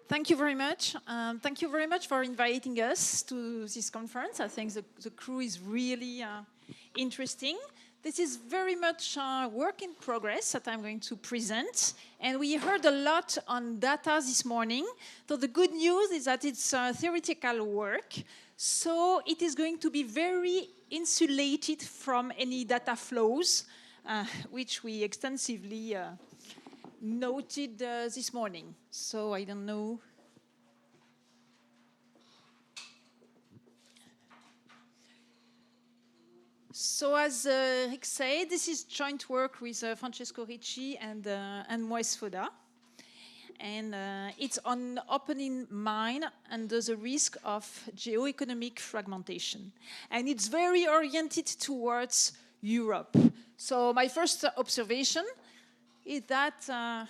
Thank you very much. Thank you very much for inviting us to this conference. I think the crew is really interesting. This is very much work in progress that I'm going to present. And we heard a lot on data this morning. So the good news is that it's theoretical work. So it is going to be very insulated from any data flows, which we extensively noted this morning. So I don't know. So as Rick said, this is joint work with Francesco, Ricci, and Mouez Fodha. And it's on opening mine under the risk of geoeconomic fragmentation. And it's very oriented towards Europe. So my first observation is that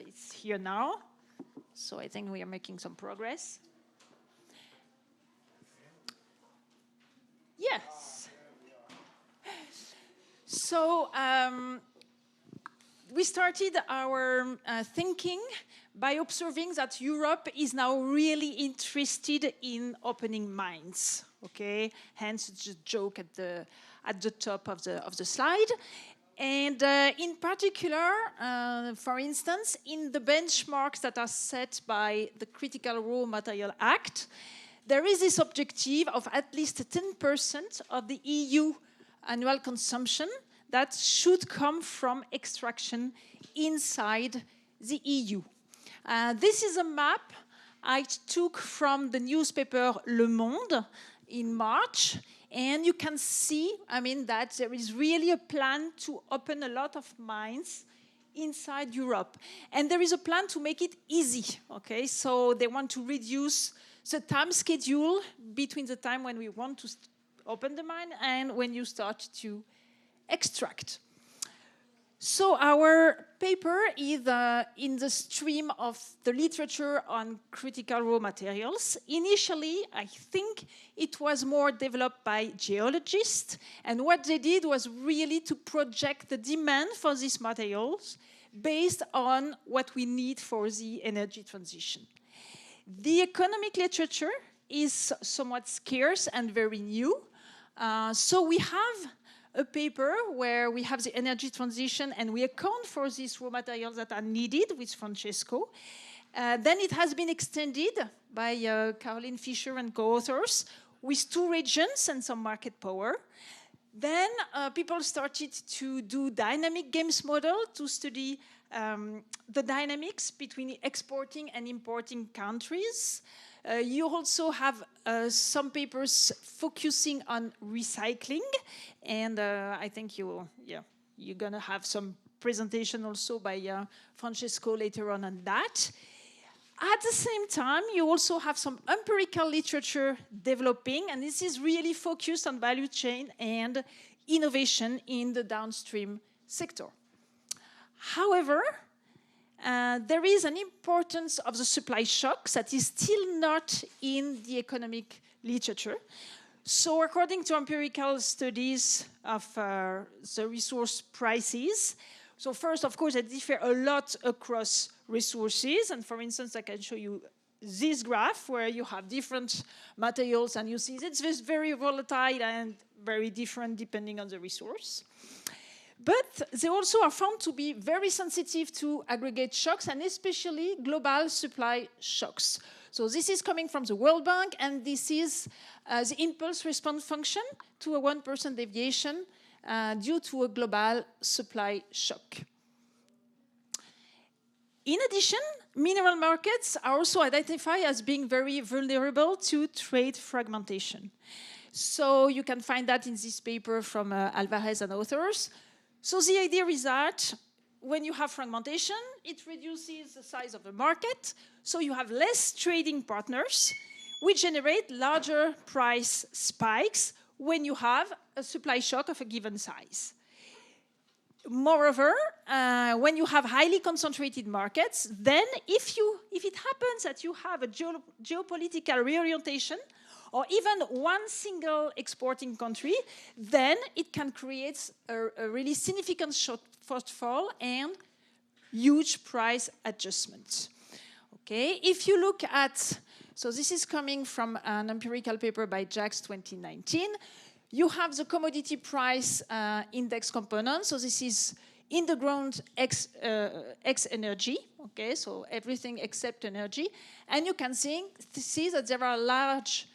it's here now. So I think we are making some progress. Yes. So we started our thinking by observing that Europe is now really interested in opening mines. Okay, hence the joke at the top of the slide. And in particular, for instance, in the benchmarks that are set by the Critical Raw Material Act, there is this objective of at least 10% of the EU annual consumption that should come from extraction inside the EU. This is a map I took from the newspaper Le Monde in March. And you can see, that there is really a plan to open a lot of mines inside Europe. And there is a plan to make it easy, okay? So they want to reduce the time schedule between the time when we want to open the mine and when you start to extract. So our paper is in the stream of the literature on critical raw materials. Initially, I think it was more developed by geologists, and what they did was really to project the demand for these materials based on what we need for the energy transition. The economic literature is somewhat scarce and very new, so we have a paper where we have the energy transition and we account for these raw materials that are needed with Francesco. Then it has been extended by Caroline Fisher and co-authors with 2 regions and some market power. Then people started to do dynamic games model to study the dynamics between exporting and importing countries. You also have some papers focusing on recycling, and I think you're going to have some presentation also by Francesco later on that. At the same time, you also have some empirical literature developing, and this is really focused on value chain and innovation in the downstream sector. However, there is an importance of the supply shocks that is still not in the economic literature. So according to empirical studies of the resource prices, so first, of course, they differ a lot across resources. And for instance, I can show you this graph where you have different materials and you see it's very volatile and very different depending on the resource. But they also are found to be very sensitive to aggregate shocks and especially global supply shocks. So this is coming from the World Bank, and this is the impulse response function to a 1% deviation due to a global supply shock. In addition, mineral markets are also identified as being very vulnerable to trade fragmentation. So you can find that in this paper from Alvarez and authors. So the idea is that when you have fragmentation, it reduces the size of the market, so you have less trading partners, which generate larger price spikes when you have a supply shock of a given size. Moreover, when you have highly concentrated markets, then if it happens that you have a geopolitical reorientation, or even one single exporting country, then it can create a really significant shortfall and huge price adjustments. Okay, if you look at, so this is coming from an empirical paper by Jacks 2019. You have the commodity price index component. So this is in the ground X energy. Okay, so everything except energy. And you can see that there are large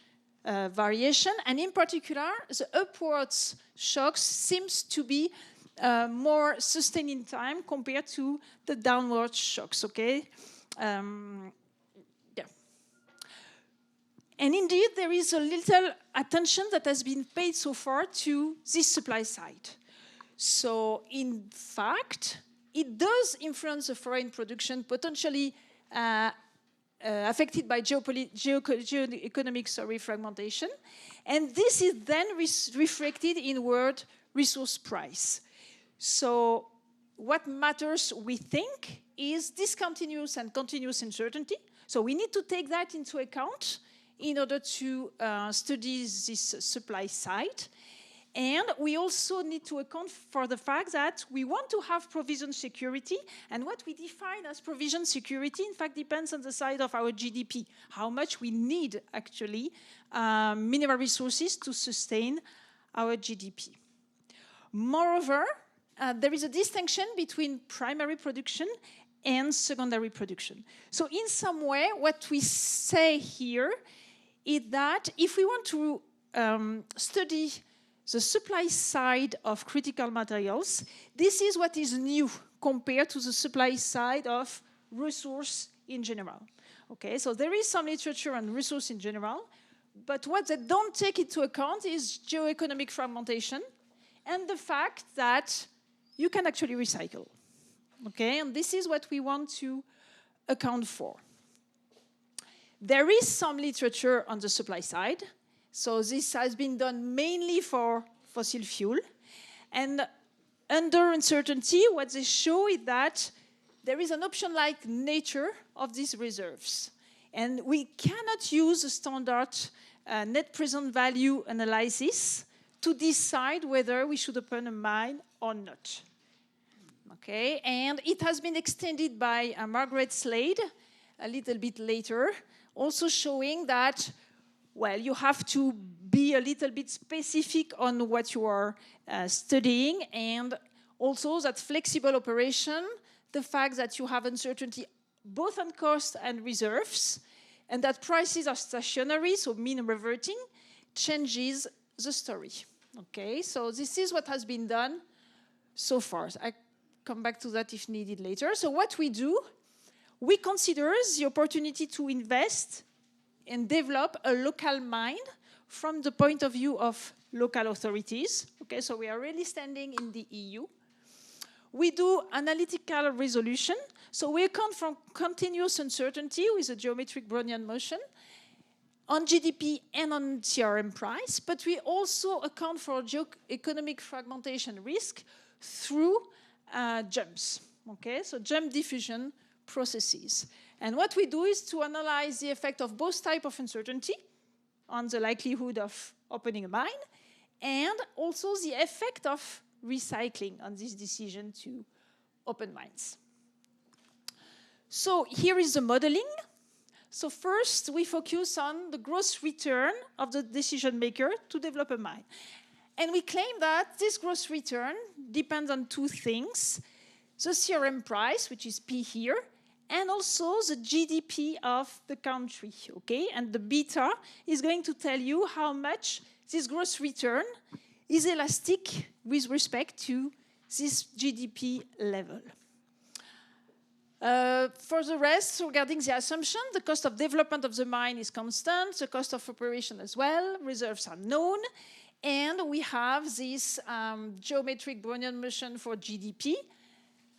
variation. And in particular, the upwards shocks seems to be more sustained in time compared to the downward shocks. Okay. And indeed, there is a little attention that has been paid so far to this supply side. So, in fact, it does influence the foreign production, potentially affected by geoeconomic fragmentation. And this is then reflected in world resource price. So, what matters, we think, is discontinuous and continuous uncertainty. So, we need to take that into account in order to study this supply side. And we also need to account for the fact that we want to have provision security. And what we define as provision security, in fact, depends on the size of our GDP, how much we need, actually, mineral resources to sustain our GDP. Moreover, there is a distinction between primary production and secondary production. So in some way, what we say here is that if we want to study the supply side of critical materials, this is what is new compared to the supply side of resource in general. Okay, so there is some literature on resource in general, but what they don't take into account is geoeconomic fragmentation and the fact that you can actually recycle. Okay, and this is what we want to account for. There is some literature on the supply side. So this has been done mainly for fossil fuel. And under uncertainty, what they show is that there is an option-like nature of these reserves. And we cannot use a standard net present value analysis to decide whether we should open a mine or not. Okay, and it has been extended by Margaret Slade a little bit later, also showing that, well, you have to be a little bit specific on what you are studying, and also that flexible operation, the fact that you have uncertainty both on cost and reserves, and that prices are stationary, so mean reverting, changes the story. Okay, so this is what has been done so far. I come back to that if needed later. So what we do, we consider the opportunity to invest and develop a local mine from the point of view of local authorities. Okay, so we are really standing in the EU. We do analytical resolution. So we account for continuous uncertainty with a geometric Brownian motion on GDP and on CRM price, but we also account for geoeconomic fragmentation risk through jumps. Okay, so jump diffusion processes. And what we do is to analyze the effect of both types of uncertainty on the likelihood of opening a mine, and also the effect of recycling on this decision to open mines. So here is the modeling. So first, we focus on the gross return of the decision maker to develop a mine. And we claim that this gross return depends on two things: the CRM price, which is P here, and also the GDP of the country, okay? And the beta is going to tell you how much this gross return is elastic with respect to this GDP level. For the rest, regarding the assumption, the cost of development of the mine is constant, the cost of operation as well, reserves are known, and we have this geometric Brownian motion for GDP,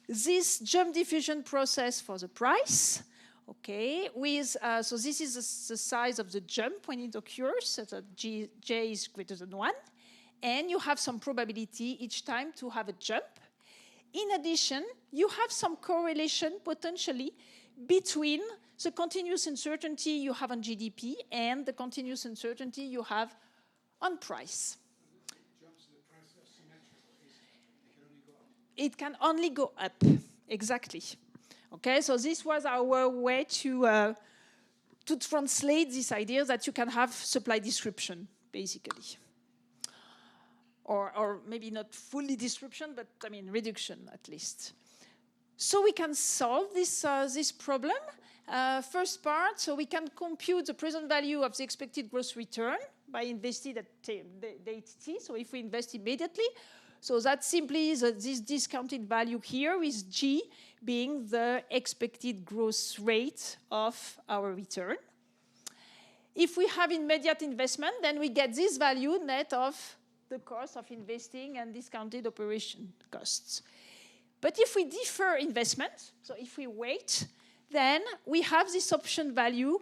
this jump diffusion process for the price, okay, with, so this is the size of the jump when it occurs, so that J is greater than 1, and you have some probability each time to have a jump. In addition, you have some correlation potentially between the continuous uncertainty you have on GDP and the continuous uncertainty you have on price. It can only go up, exactly. Okay, so this was our way to translate this idea that you can have supply disruption, basically. Or maybe not fully disruption, but I mean reduction at least. So we can solve this problem. First part, so we can compute the present value of the expected gross return by investing at date t. So if we invest immediately, so that simply is this discounted value here with G being the expected growth rate of our return. If we have immediate investment, then we get this value net of the cost of investing and discounted operation costs. But if we defer investment, so if we wait, then we have this option value,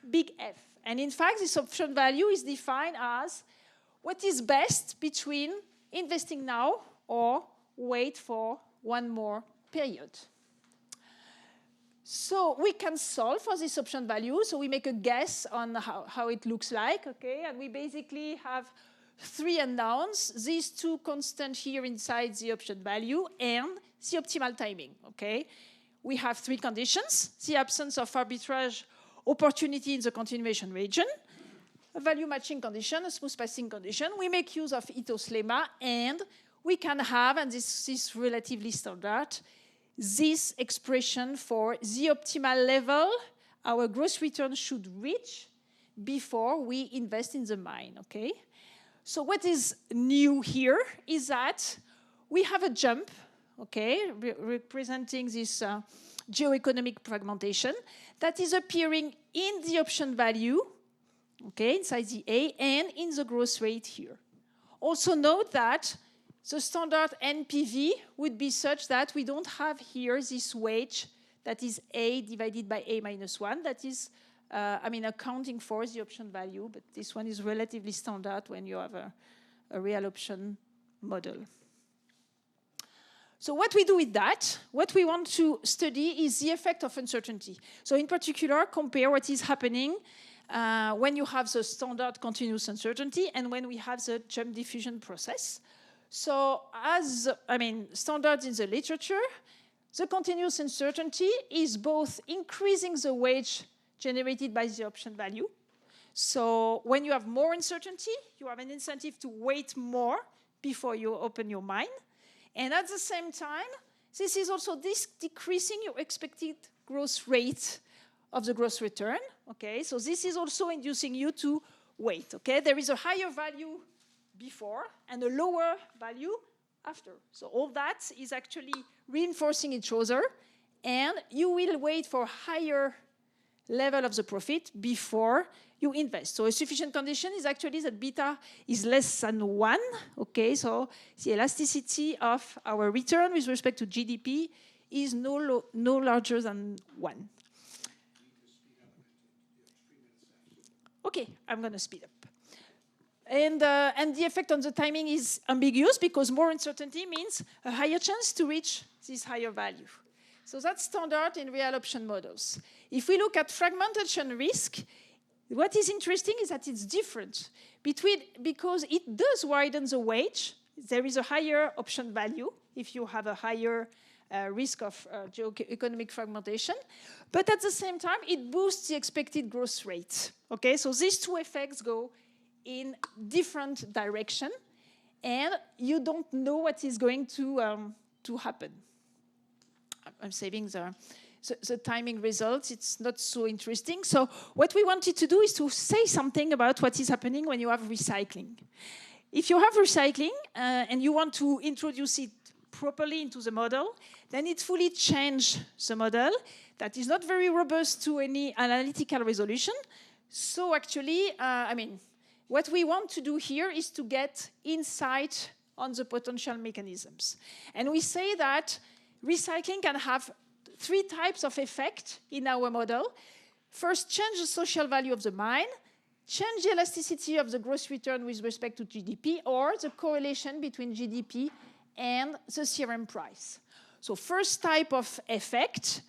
big F. And in fact, this option value is defined as what is best between investing now or wait for one more period. So we can solve for this option value. So we make a guess on how it looks like, okay? And we basically have three unknowns, these two constants here inside the option value and the optimal timing, okay? We have three conditions: the absence of arbitrage opportunity in the continuation region, a value matching condition, a smooth passing condition. We make use of Ito's lemma, and we can have, and this is relatively standard, this expression for the optimal level our gross return should reach before we invest in the mine, okay? So what is new here is that we have a jump, okay, representing this geoeconomic fragmentation that is appearing in the option value, okay, inside the A, and in the growth rate here. Also note that the standard NPV would be such that we don't have here this wage that is A divided by A minus 1. That is, accounting for the option value, but this one is relatively standard when you have a real option model. So what we do with that, what we want to study is the effect of uncertainty. So in particular, compare what is happening when you have the standard continuous uncertainty and when we have the jump diffusion process. So standards in the literature, the continuous uncertainty is both increasing the wage generated by the option value. So when you have more uncertainty, you have an incentive to wait more before you open your mine. And at the same time, this is also decreasing your expected growth rate of the gross return. Okay, so this is also inducing you to wait. Okay, there is a higher value before and a lower value after. So all that is actually reinforcing each other, and you will wait for higher level of the profit before you invest. So a sufficient condition is actually that beta is less than 1. Okay, so the elasticity of our return with respect to GDP is no larger than 1. Okay, I'm going to speed up. And the effect on the timing is ambiguous because more uncertainty means a higher chance to reach this higher value. So that's standard in real option models. If we look at fragmentation risk, what is interesting is that it's different because it does widen the wage. There is a higher option value if you have a higher risk of geoeconomic fragmentation. But at the same time, it boosts the expected growth rate. Okay, so these two effects go in different direction, and you don't know what is going to happen. I'm saving the timing results. It's not so interesting. So what we wanted to do is to say something about what is happening when you have recycling. If you have recycling and you want to introduce it properly into the model, then it fully changes the model that is not very robust to any analytical resolution. So actually, what we want to do here is to get insight on the potential mechanisms. And we say that recycling can have 3 types of effect in our model. First, change the social value of the mine, change the elasticity of the gross return with respect to GDP, or the correlation between GDP and the CRM price. So first type of effect,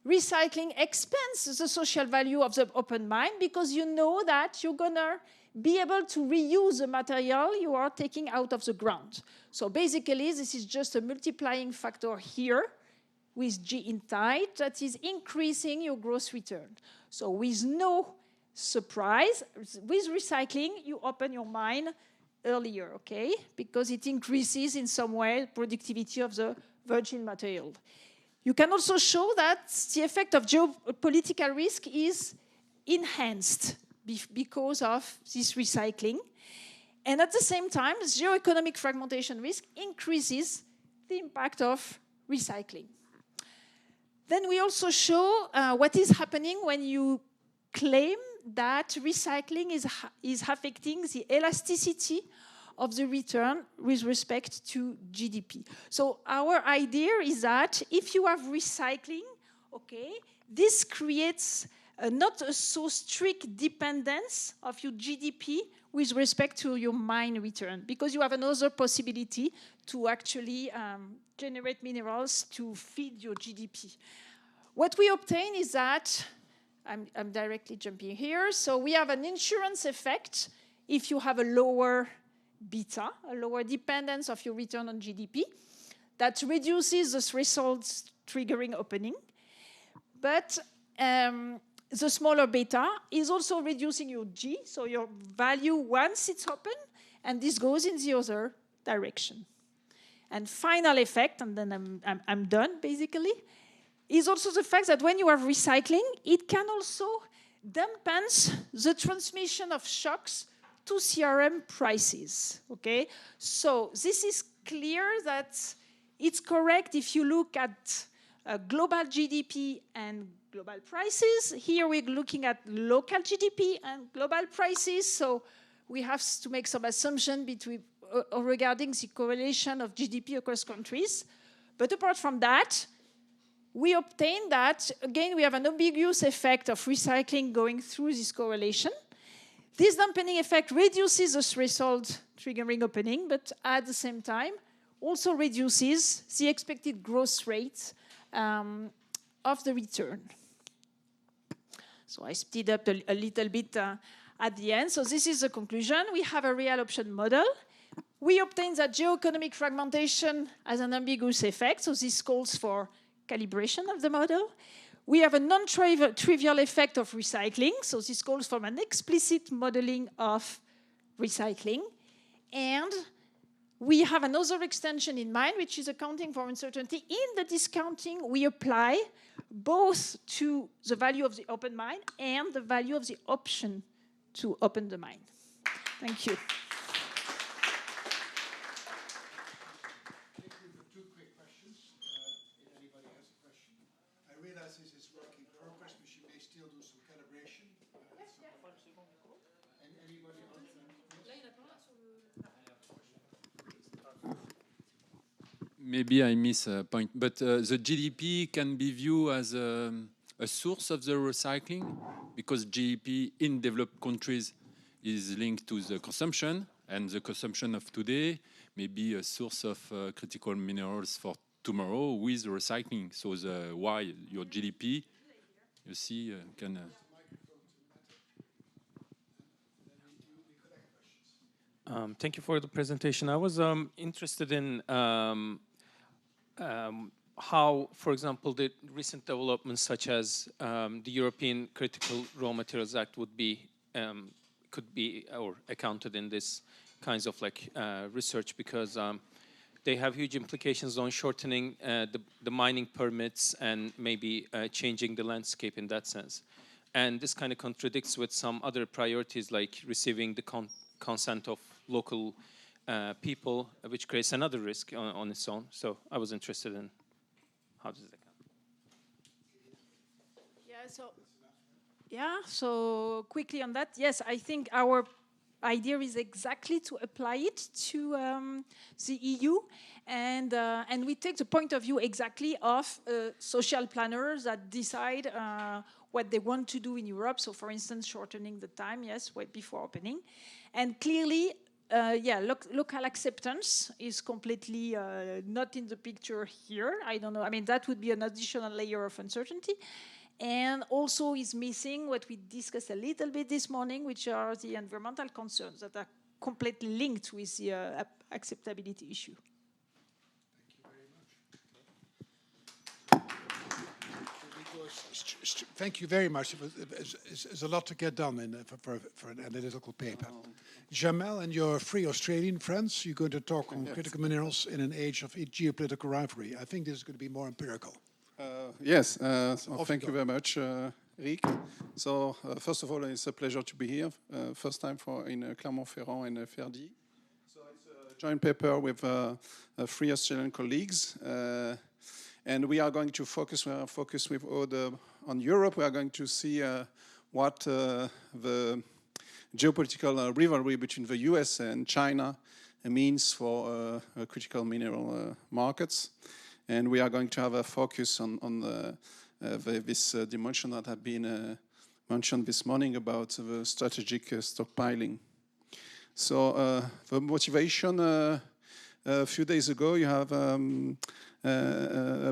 recycling expands the social value of the open mine because you know that you're going to be able to reuse the material you are taking out of the ground. So basically, this is just a multiplying factor here with G in tight, that is increasing your gross return. So with no surprise, with recycling, you open your mine earlier, okay? Because it increases in some way productivity of the virgin material. You can also show that the effect of geopolitical risk is enhanced because of this recycling. And at the same time, geoeconomic fragmentation risk increases the impact of recycling. Then we also show what is happening when you claim that recycling is affecting the elasticity of the return with respect to GDP. So our idea is that if you have recycling, okay, this creates not a so strict dependence of your GDP with respect to your mine return, because you have another possibility to actually generate minerals to feed your GDP. What we obtain is that, I'm directly jumping here, so we have an insurance effect if you have a lower beta, a lower dependence of your return on GDP, that reduces the thresholds triggering opening. But the smaller beta is also reducing your G, so your value once it's open, and this goes in the other direction. And final effect, and then I'm done basically, is also the fact that when you have recycling, it can also dampen the transmission of shocks to CRM prices, okay? So this is clear that it's correct if you look at global GDP and global prices. Here we're looking at local GDP and global prices, so we have to make some assumption regarding the correlation of GDP across countries. But apart from that, we obtain that, again, we have an ambiguous effect of recycling going through this correlation. This dampening effect reduces the threshold triggering opening, but at the same time also reduces the expected growth rate of the return. So I speed up a little bit at the end. So this is the conclusion. We have a real option model. We obtain that geoeconomic fragmentation has an ambiguous effect, so this calls for calibration of the model. We have a non-trivial effect of recycling, so this calls for an explicit modeling of recycling. And we have another extension in mind, which is accounting for uncertainty. In the discounting, we apply both to the value of the open mine and the value of the option to open the mine. Thank you. Maybe I miss a point, but the GDP can be viewed as a source of the recycling, because GDP in developed countries is linked to the consumption, and the consumption of today may be a source of critical minerals for tomorrow with recycling. So why your GDP, you see, can... Thank you for the presentation. I was interested in how, for example, the recent developments such as the European Critical Raw Materials Act would be, could be or accounted in this kinds of like research, because they have huge implications on shortening the mining permits and maybe changing the landscape in that sense. And this kind of contradicts with some other priorities like receiving the consent of local people, which creates another risk on its own. So I was interested in how does that count? So quickly on that, yes, I think our idea is exactly to apply it to the EU, and we take the point of view exactly of social planners that decide what they want to do in Europe. So, for instance, shortening the time, yes, wait before opening, and clearly, local acceptance is completely not in the picture here. I don't know. I mean, that would be an additional layer of uncertainty. And also is missing what we discussed a little bit this morning, which are the environmental concerns that are completely linked with the acceptability issue. Thank you very much. Thank you very much. It's a lot to get done for an analytical paper. Jamel and your three Australian friends, you're going to talk on critical minerals in an age of geopolitical rivalry. I think this is going to be more empirical. Yes, thank you very much, Rick. So, first of all, it's a pleasure to be here. First time in Clermont-Ferrand and FERDI. So it's a joint paper with 3 Australian colleagues. And we are going to focus with Aude on Europe. We are going to see what the geopolitical rivalry between the US and China means for critical mineral markets. And we are going to have a focus on this dimension that have been mentioned this morning about the strategic stockpiling. So the motivation, a few days ago, you have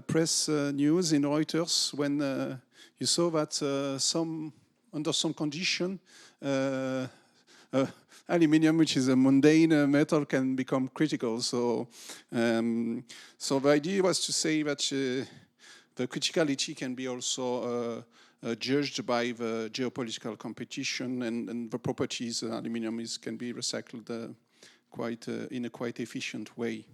press news in Reuters when you saw that under some condition, aluminium, which is a mundane metal, can become critical. So the idea was to say that the criticality can be also judged by the geopolitical competition and the properties aluminium can be recycled in a quite efficient way.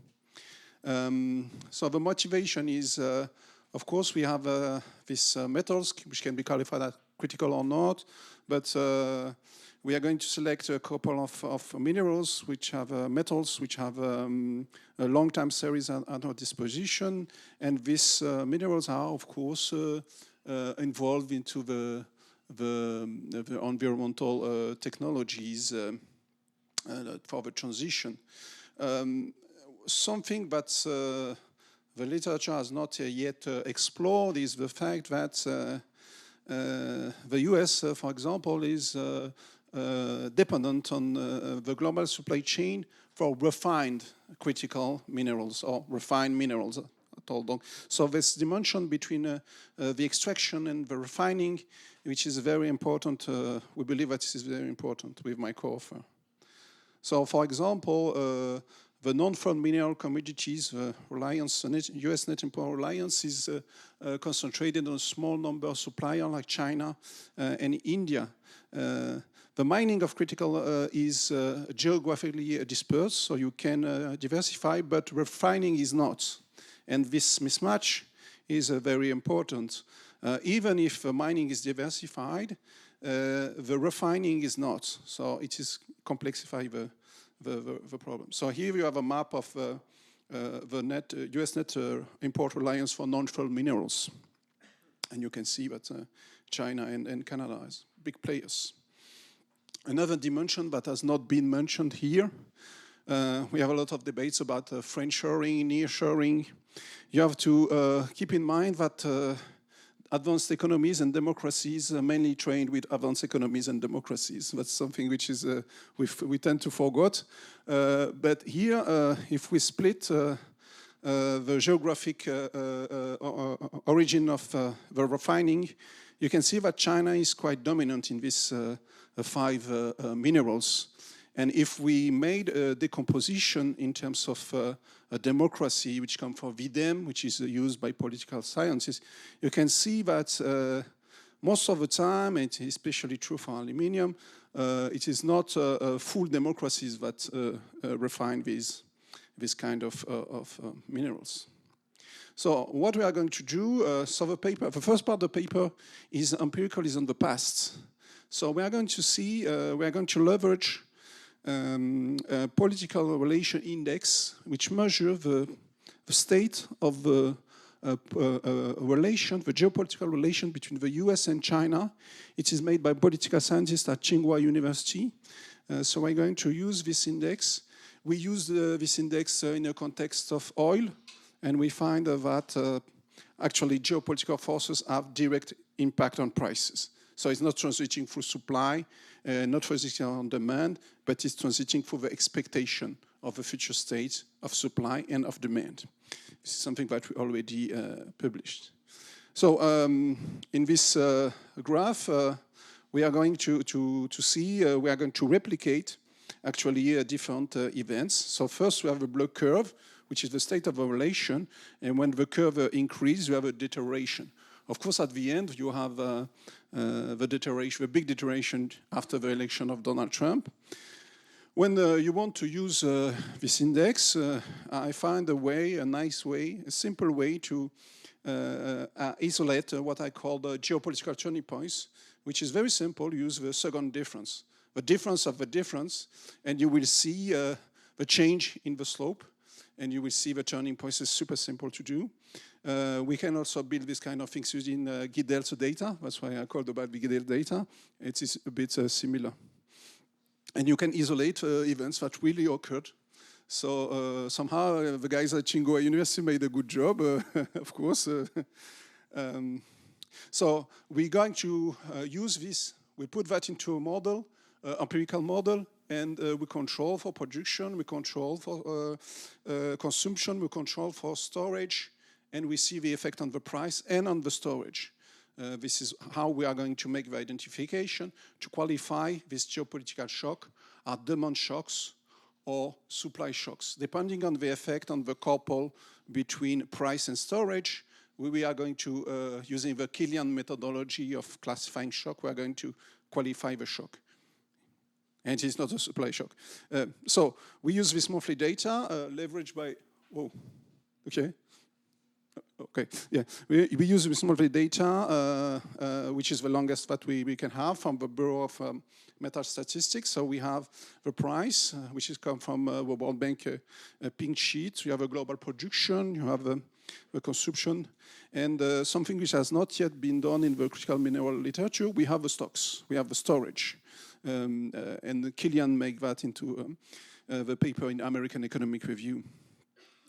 So the motivation is, of course, we have these metals which can be qualified as critical or not, but we are going to select a couple of minerals which have metals which have a long time series at our disposition, and these minerals are, of course, involved into the environmental technologies for the transition. Something that the literature has not yet explored is the fact that the US, for example, is dependent on the global supply chain for refined critical minerals or refined minerals at all. So this dimension between the extraction and the refining, which is very important, we believe that this is very important with my co-author. So, for example, the non-foreign mineral commodities reliance, U.S. net import reliance is concentrated on a small number of suppliers like China and India. The mining of critical is geographically dispersed, so you can diversify, but refining is not. And this mismatch is very important. Even if mining is diversified, the refining is not. So it is complexify the problem. So here you have a map of the US net import reliance for non-ferrous minerals. And you can see that China and Canada is big players. Another dimension that has not been mentioned here, we have a lot of debates about friendshoring, nearshoring. You have to keep in mind that advanced economies and democracies are mainly trained with advanced economies and democracies. That's something which is we tend to forget. But here, if we split the geographic origin of the refining, you can see that China is quite dominant in these 5 minerals. And if we made a decomposition in terms of a democracy, which comes from VDEM, which is used by political sciences, you can see that most of the time, and especially true for aluminium, it is not full democracies that refine this kind of minerals. So what we are going to do, so the first part of the paper is empirical, is on the past. So we are going to see, we are going to leverage a political relation index, which measures the state of the relation, the geopolitical relation between the US and China. It is made by political scientists at Tsinghua University. So we're going to use this index. We use this index in a context of oil, and we find that actually geopolitical forces have direct impact on prices. So it's not transiting through supply, not transiting on demand, but it's transiting through the expectation of the future state of supply and of demand. This is something that we already published. So in this graph, we are going to see, we are going to replicate actually different events. So first we have a block curve, which is the state of a relation, and when the curve increases, you have a deterioration. Of course, at the end, you have the deterioration, the big deterioration after the election of Donald Trump. When you want to use this index, I find a way, a nice way, a simple way to isolate what I call the geopolitical turning points, which is very simple. Use the second difference, the difference of the difference, and you will see the change in the slope, and you will see the turning points. Is super simple to do. We can also build this kind of things using Git-Delta data. That's why I called about the Git-Delta data. It is a bit similar. And you can isolate events that really occurred. So somehow the guys at Tsinghua University made a good job, of course. So we're going to use this. We put that into a model, empirical model, and we control for production, we control for consumption, we control for storage, and we see the effect on the price and on the storage. This is how we are going to make the identification to qualify this geopolitical shock are demand shocks or supply shocks. Depending on the effect on the couple between price and storage, we are going to, using the Killian methodology of classifying shock, we are going to qualify the shock. And it's not a supply shock. So we use this monthly data leveraged by, whoa, okay. Okay, yeah, we use this monthly data, which is the longest that we can have from the Bureau of Metal Statistics. So we have the price, which is come from the World Bank pink sheet. You have a global production, you have the consumption, and something which has not yet been done in the critical mineral literature, we have the stocks, we have the storage. And Killian make that into the paper in American Economic Review.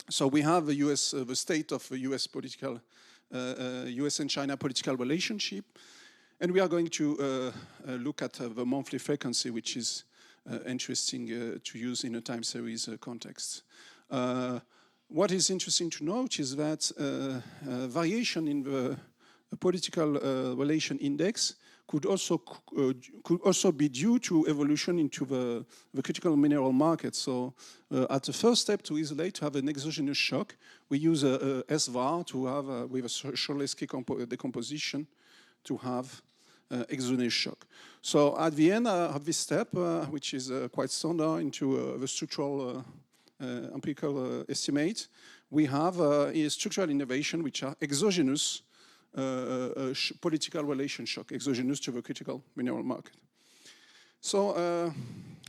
So we have the U.S., the state of the U.S. political, U.S. and China political relationship, and we are going to look at the monthly frequency, which is interesting to use in a time series context. What is interesting to note is that variation in the political relation index could also be due to evolution into the critical mineral market. So at the first step to isolate, to have an exogenous shock, we use a SVAR to have, with a Cholesky decomposition, to have exogenous shock. So at the end of this step, which is quite standard into the structural empirical estimate, we have a structural innovation which are exogenous political relation shock, exogenous to the critical mineral market. So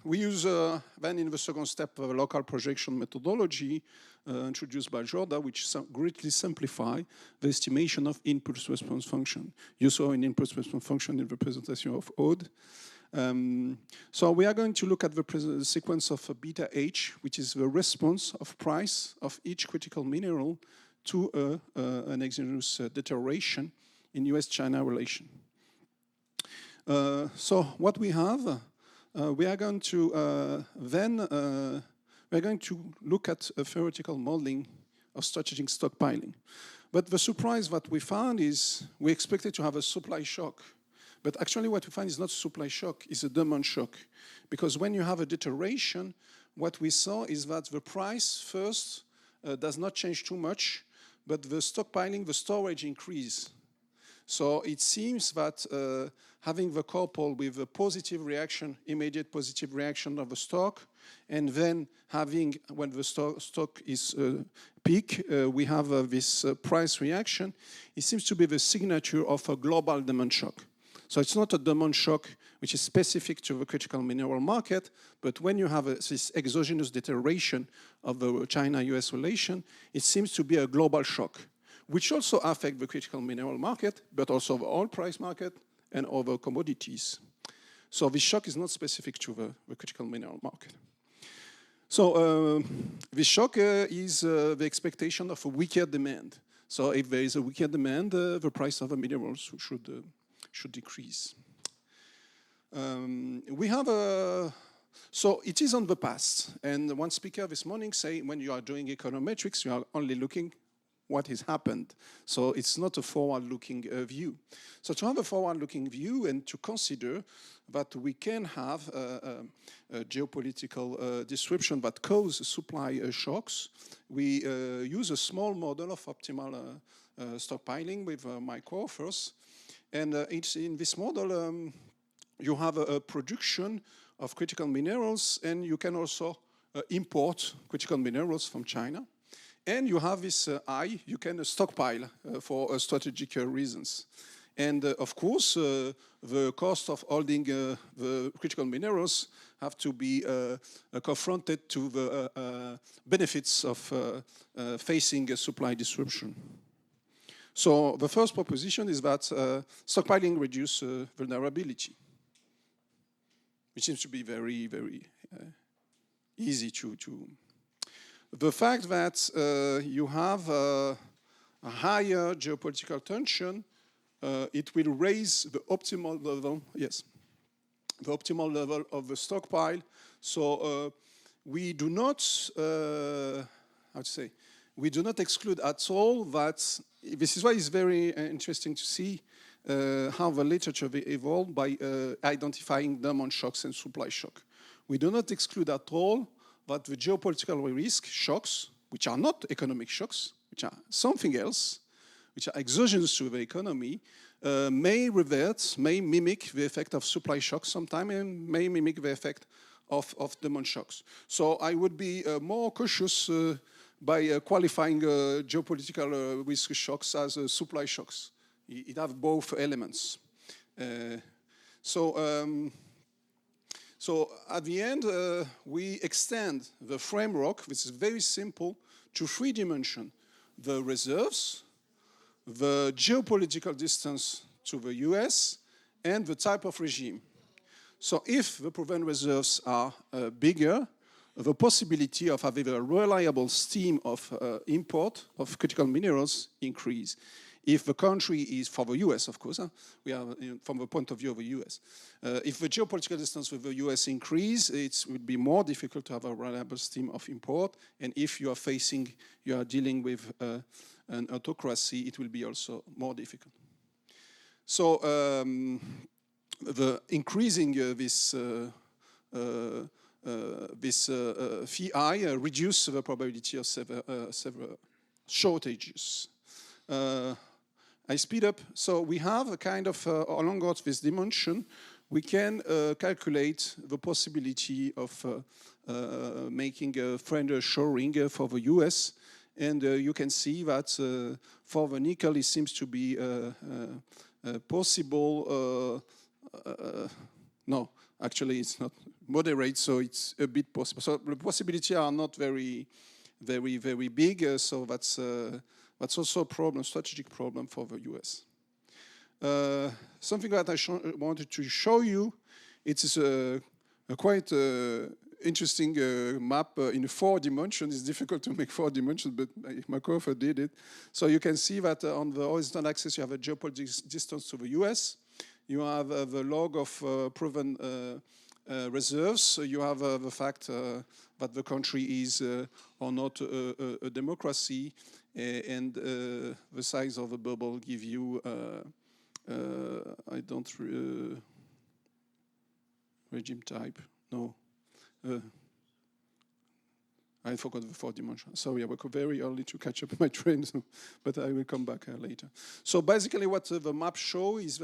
we use then in the second step a local projection methodology introduced by Jordan, which greatly simplify the estimation of input response function. You saw an input response function in the presentation of Aude. So we are going to look at the sequence of beta H, which is the response of price of each critical mineral to an exogenous deterioration in US-China relation. So what we have, we are going to look at a theoretical modeling of strategic stockpiling. But the surprise that we found is we expected to have a supply shock. But actually what we find is not supply shock, it's a demand shock. Because when you have a deterioration, what we saw is that the price first does not change too much, but the stockpiling, the storage increase. So it seems that having the couple with a positive reaction, immediate positive reaction of the stock, and then having, when the stock is peak, we have this price reaction, it seems to be the signature of a global demand shock. So it's not a demand shock which is specific to the critical mineral market, but when you have this exogenous deterioration of the China-US relation, it seems to be a global shock, which also affects the critical mineral market, but also the oil price market and other commodities. So this shock is not specific to the critical mineral market. So this shock is the expectation of a weaker demand. So if there is a weaker demand, the price of the minerals should decrease. We have so it is on the past. And one speaker this morning say, when you are doing econometrics, you are only looking what has happened. So it's not a forward-looking view. So to have a forward-looking view and to consider that we can have a geopolitical disruption that causes supply shocks, we use a small model of optimal stockpiling with my co-authors. And it's in this model, you have a production of critical minerals, and you can also import critical minerals from China. And you have this eye, you can stockpile for strategic reasons. And of course, the cost of holding the critical minerals have to be confronted to the benefits of facing a supply disruption. So the first proposition is that stockpiling reduces vulnerability, which seems to be very, very easy to. The fact that you have a higher geopolitical tension, it will raise the optimal level, yes, the optimal level of the stockpile. So we do not, how to say, we do not exclude at all that. This is why it's very interesting to see how the literature evolved by identifying demand shocks and supply shock. We do not exclude at all that the geopolitical risk shocks, which are not economic shocks, which are something else, which are exogenous to the economy, may revert, may mimic the effect of supply shocks sometime, and may mimic the effect of demand shocks. So I would be more cautious by qualifying geopolitical risk shocks as supply shocks. It has both elements. So at the end, we extend the framework, which is very simple, to 3 dimensions: the reserves, the geopolitical distance to the US, and the type of regime. So if the proven reserves are bigger, the possibility of having a reliable stream of import of critical minerals increase. If the country is, for the US, of course, we are from the point of view of the US. If the geopolitical distance with the US increase, it would be more difficult to have a reliable stream of import. And if you are dealing with an autocracy, it will be also more difficult. So the increasing this phi reduce the probability of several shortages. I speed up. So we have a kind of, along this dimension, we can calculate the possibility of making a friend shoring for the US. And you can see that for the nickel, it seems to be possible. No, actually, it's not moderate, so it's a bit possible. So the possibilities are not very, very, very big. So that's also a problem, strategic problem for the US. Something that I wanted to show you, it is a quite interesting map in 4 dimensions. It's difficult to make 4 dimensions, but my co-author did it. So you can see that on the horizontal axis, you have a geopolitical distance to the US. You have the log of proven reserves. So you have the fact that the country is or not a democracy, and the size of the bubble give you, I don't, regime type, no. I forgot the 4 dimensions. Sorry, I woke up very early to catch up my train, but I will come back later. So basically what the map shows is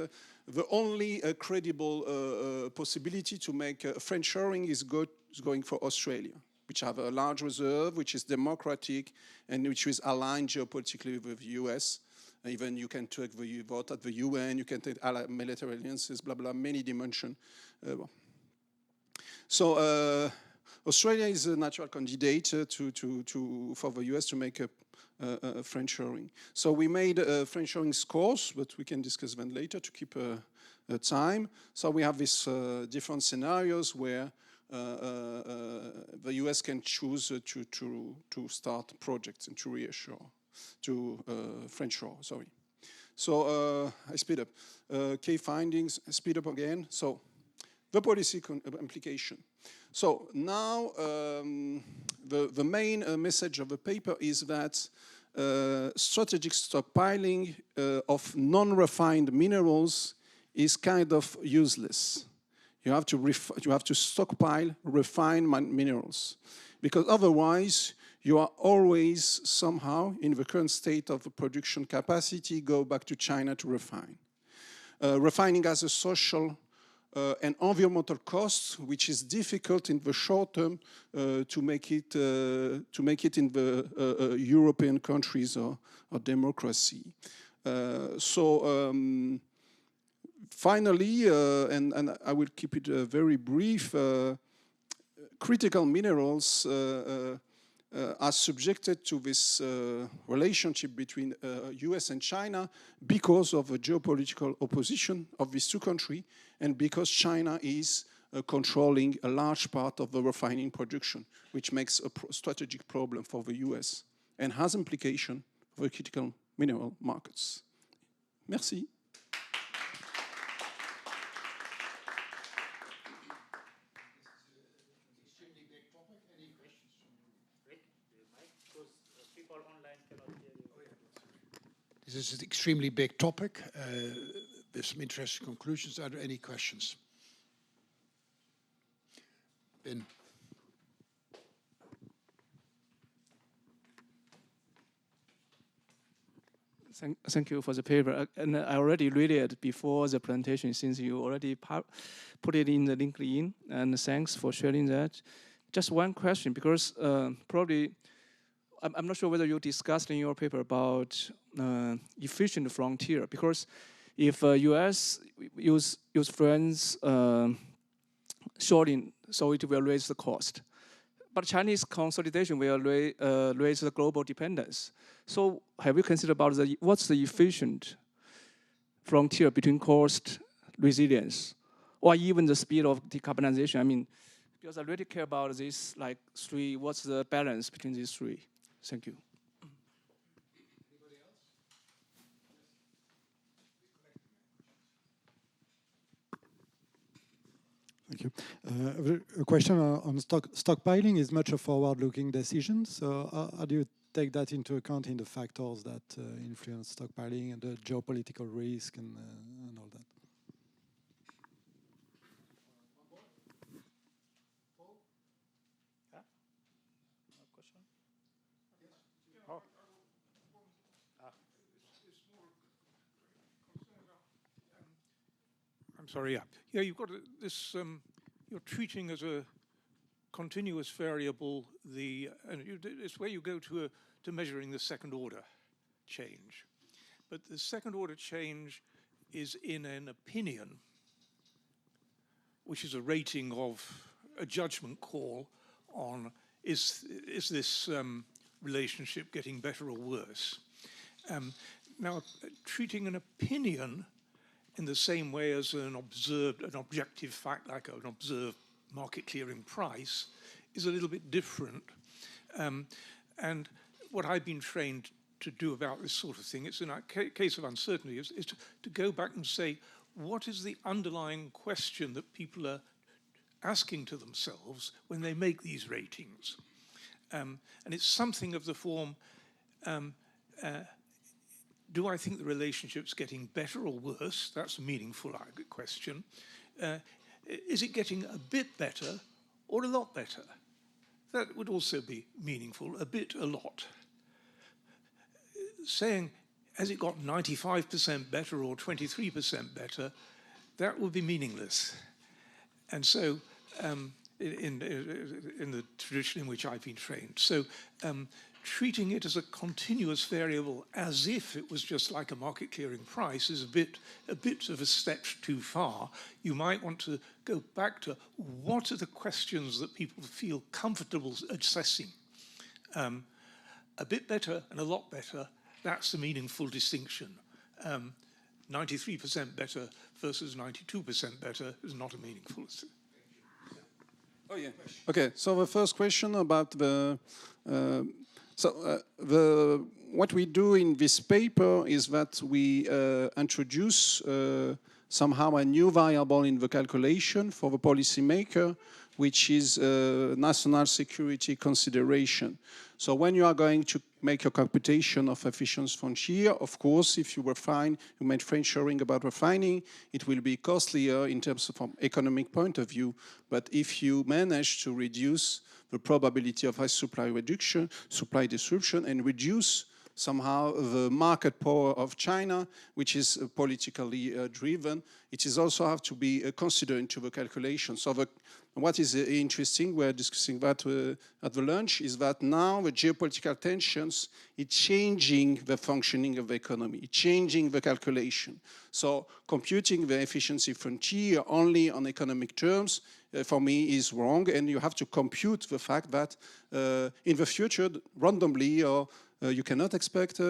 the only credible possibility to make French shoring is going for Australia, which have a large reserve, which is democratic, and which is aligned geopolitically with the US. Even you can take the vote at the UN, you can take military alliances, blah, blah, many dimensions. So Australia is a natural candidate for the US to make a French shoring. So we made a French shoring scores, but we can discuss them later to keep time. So we have these different scenarios where the US can choose to start projects and to reassure, to French shore, sorry. So I speed up. Key findings, speed up again. So the policy implication. So now the main message of the paper is that strategic stockpiling of non-refined minerals is kind of useless. You have to stockpile refined minerals, because otherwise you are always somehow, in the current state of the production capacity, go back to China to refine. Refining has a social and environmental cost, which is difficult in the short term to make it in the European countries or democracy. Finally, and I will keep it very brief, critical minerals are subjected to this relationship between US and China because of a geopolitical opposition of these two countries and because China is controlling a large part of the refining production, which makes a strategic problem for the US and has implication for critical mineral markets. Merci. This is an extremely big topic with some interesting conclusions. Are there any questions? Ben. Thank you for the paper. And I already read it before the presentation since you already put it in the LinkedIn. And thanks for sharing that. Just one question, because probably, I'm not sure whether you discussed in your paper about efficient frontier, because if US use friends shorting, so it will raise the cost. But Chinese consolidation will raise the global dependence. So have you considered about what's the efficient frontier between cost, resilience, or even the speed of decarbonization? I mean, because I really care about this, like three, what's the balance between these three? Thank you. Anybody else? Thank you. A question on stockpiling is much a forward-looking decision. So how do you take that into account in the factors that influence stockpiling and the geopolitical risk and all that? I'm sorry, yeah, you've got this, you're treating as a continuous variable it's where you go to measuring the second order change. But the second order change is in an opinion, which is a rating of a judgment call on is this relationship getting better or worse. Now, treating an opinion in the same way as an objective fact, like an observed market clearing price, is a little bit different. And what I've been trained to do about this sort of thing, it's in a case of uncertainty, is to go back and say, what is the underlying question that people are asking to themselves when they make these ratings? And it's something of the form, do I think the relationship's getting better or worse? That's a meaningful question. Is it getting a bit better or a lot better? That would also be meaningful, a bit, a lot. Saying, has it got 95% better or 23% better, that would be meaningless. And so, in the tradition in which I've been trained. So, treating it as a continuous variable as if it was just like a market clearing price is a bit of a step too far. You might want to go back to what are the questions that people feel comfortable assessing. A bit better and a lot better, that's a meaningful distinction. 93% better versus 92% better is not a meaningful distinction. Oh yeah. Okay. So the first question about what we do in this paper is that we introduce somehow a new variable in the calculation for the policymaker, which is national security consideration. So when you are going to make a computation of efficiency frontier. Of course, if you refine, you made friendshoring about refining, it will be costlier in terms of from economic point of view. But if you manage to reduce the probability of high supply reduction, supply disruption, and reduce somehow the market power of China, which is politically driven, it is also have to be considered into the calculation. So what is interesting, we're discussing that at the lunch, is that now the geopolitical tensions is changing the functioning of the economy, it's changing the calculation. So computing the efficiency frontier only on economic terms, for me, is wrong, and you have to compute the fact that in the future, randomly, or you cannot expect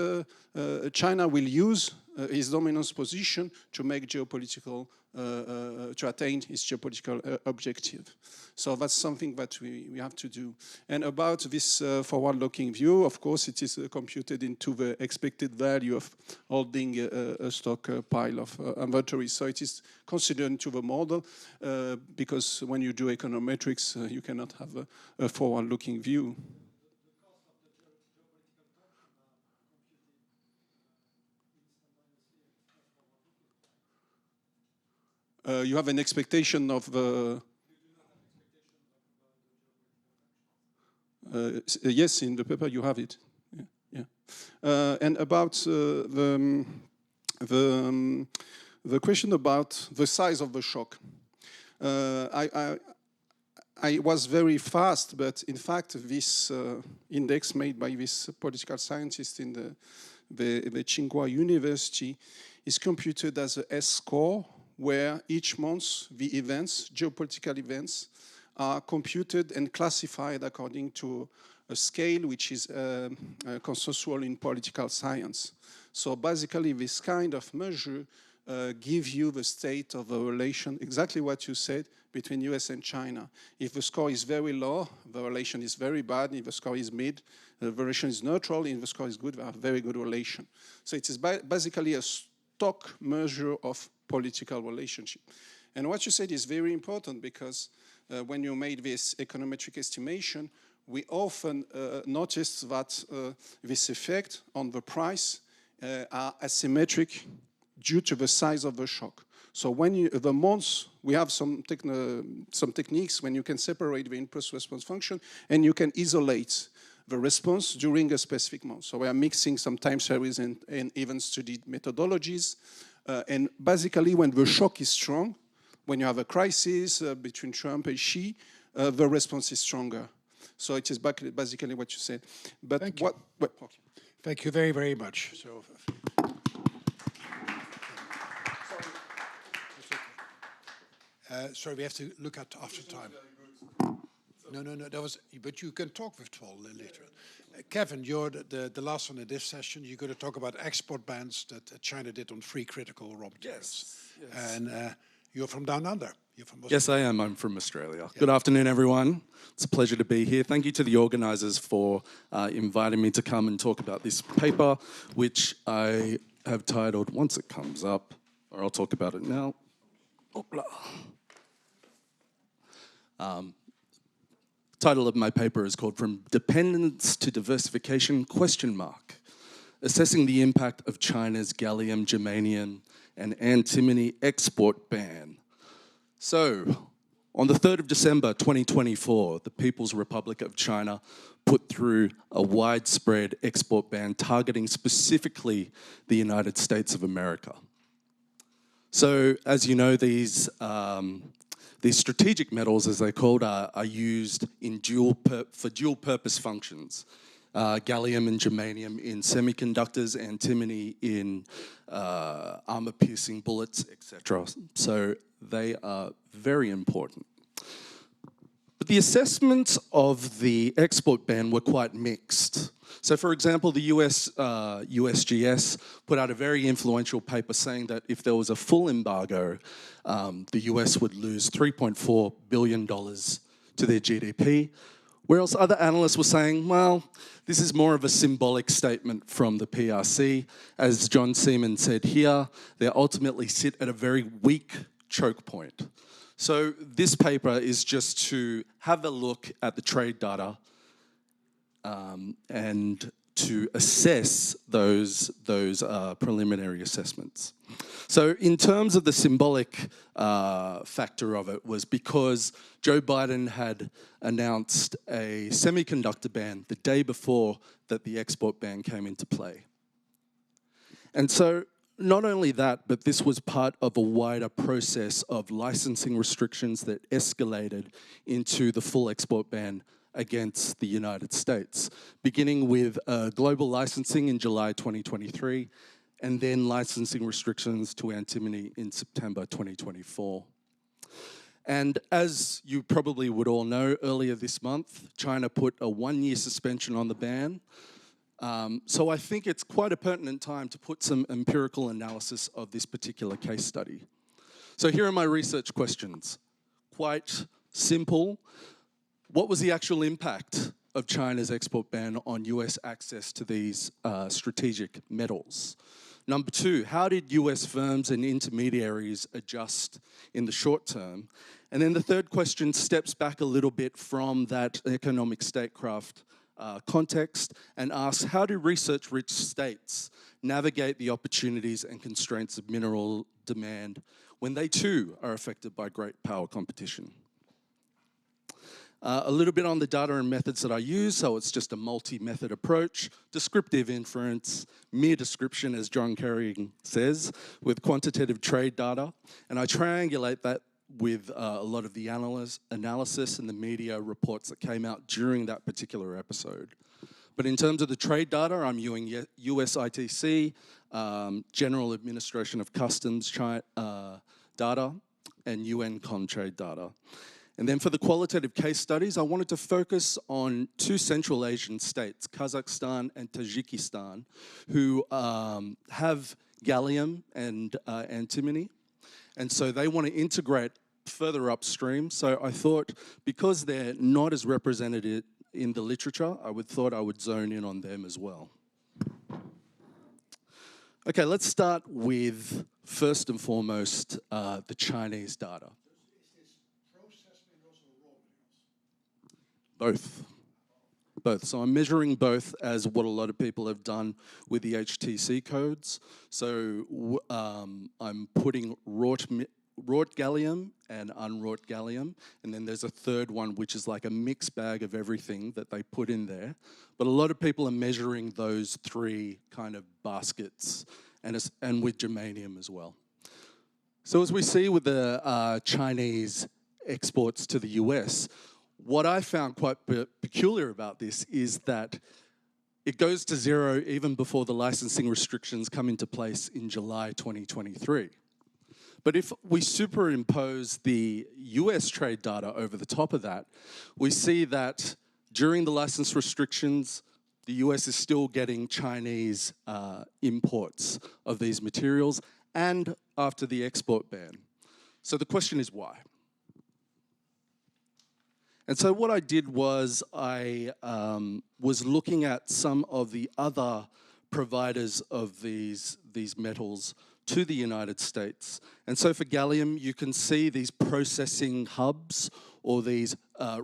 China will use its dominance position to make geopolitical, to attain its geopolitical objective. So that's something that we have to do. And about this forward-looking view, of course, it is computed into the expected value of holding a stockpile of inventory. So it is considered into the model because when you do econometrics, you cannot have a forward-looking view. You have an expectation of yes, in the paper you have it. Yeah. And about the question about the size of the shock. I was very fast, but in fact this index made by this political scientist in the Tsinghua University is computed as a S-score, where each month the events, geopolitical events, are computed and classified according to a scale which is consensual in political science. So basically this kind of measure gives you the state of the relation, exactly what you said, between US and China. If the score is very low, the relation is very bad. If the score is mid, the relation is neutral. If the score is good, we have a very good relation. So it is basically a stock measure of political relationship. And what you said is very important because when you made this econometric estimation, we often notice that this effect on the price are asymmetric due to the size of the shock. So when the months, we have some techniques when you can separate the impulse-response function and you can isolate the response during a specific month. So we are mixing some time series and even studied methodologies. And basically when the shock is strong, when you have a crisis between Trump and Xi, the response is stronger. So it is basically what you said. But Thank you. Okay. Thank you very, very much. So, sorry, we have to look at after time. No, that was, but you can talk with Thow later. Kevin, you're the last one in this session. You're going to talk about export bans that China did on free critical raw materials. Yes. And you're from down under. You're from Australia. Yes, I am. I'm from Australia. Yeah. Good afternoon, everyone. It's a pleasure to be here. Thank you to the organisers for inviting me to come and talk about this paper, which I have titled, once it comes up, or I'll talk about it now. Title of my paper is called From Dependence to Diversification, ? Assessing the impact of China's gallium, germanium, and antimony export ban. So, on the 3rd of December 2024, the People's Republic of China put through a widespread export ban targeting specifically the United States of America. So, as you know, these strategic metals, as they're called, are used in for dual-purpose functions. Gallium and germanium in semiconductors, antimony in armor-piercing bullets, etc. So they are very important. But the assessments of the export ban were quite mixed. So, for example, the USGS put out a very influential paper saying that if there was a full embargo, the US would lose $3.4 billion to their GDP, whereas other analysts were saying, well, this is more of a symbolic statement from the PRC. As John Seaman said here, they ultimately sit at a very weak choke point. So this paper is just to have a look at the trade data and to assess those preliminary assessments. So in terms of the symbolic factor of it was because Joe Biden had announced a semiconductor ban the day before that the export ban came into play. And so not only that, but this was part of a wider process of licensing restrictions that escalated into the full export ban against the United States, beginning with global licensing in July 2023, and then licensing restrictions to antimony in September 2024. And as you probably would all know, earlier this month, China put a 1-year suspension on the ban. So I think it's quite a pertinent time to put some empirical analysis of this particular case study. So here are my research questions. Quite simple. What was the actual impact of China's export ban on US access to these strategic metals? Number 2, how did US firms and intermediaries adjust in the short term? And then the third question steps back a little bit from that economic statecraft context and asks, how do research-rich states navigate the opportunities and constraints of mineral demand when they too are affected by great power competition? A little bit on the data and methods that I use, so it's just a multi-method approach, descriptive inference, mere description, as John Kerry says, with quantitative trade data, and I triangulate that with a lot of the analysis and the media reports that came out during that particular episode. But in terms of the trade data, I'm using US ITC, General Administration of Customs data, and UN Comtrade data. And then for the qualitative case studies, I wanted to focus on 2 Central Asian states, Kazakhstan and Tajikistan, who have gallium and antimony. And so they want to integrate further upstream. So I thought, because they're not as represented in the literature, I would zone in on them as well. Okay, let's start with, first and foremost, the Chinese data. Both. So I'm measuring both as what a lot of people have done with the HTC codes. So I'm putting wrought gallium and unwrought gallium. And then there's a third one, which is like a mixed bag of everything that they put in there. But a lot of people are measuring those 3 kind of baskets and with germanium as well. So as we see with the Chinese exports to the US, what I found quite peculiar about this is that it goes to 0 even before the licensing restrictions come into place in July 2023. But if we superimpose the US trade data over the top of that, we see that during the license restrictions, the US is still getting Chinese imports of these materials, and after the export ban. So the question is why? And so what I did was I was looking at some of the other providers of these metals to the United States. And so for gallium, you can see these processing hubs or these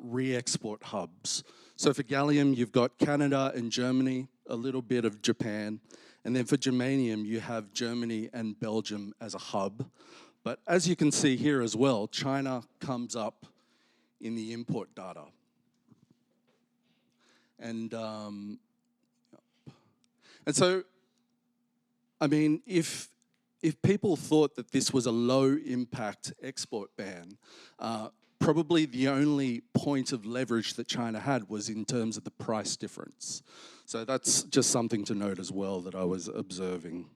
re-export hubs. So for gallium, you've got Canada and Germany, a little bit of Japan. And then for germanium, you have Germany and Belgium as a hub. But as you can see here as well, China comes up in the import data. And so, I mean, if people thought that this was a low-impact export ban, probably the only point of leverage that China had was in terms of the price difference. So that's just something to note as well that I was observing.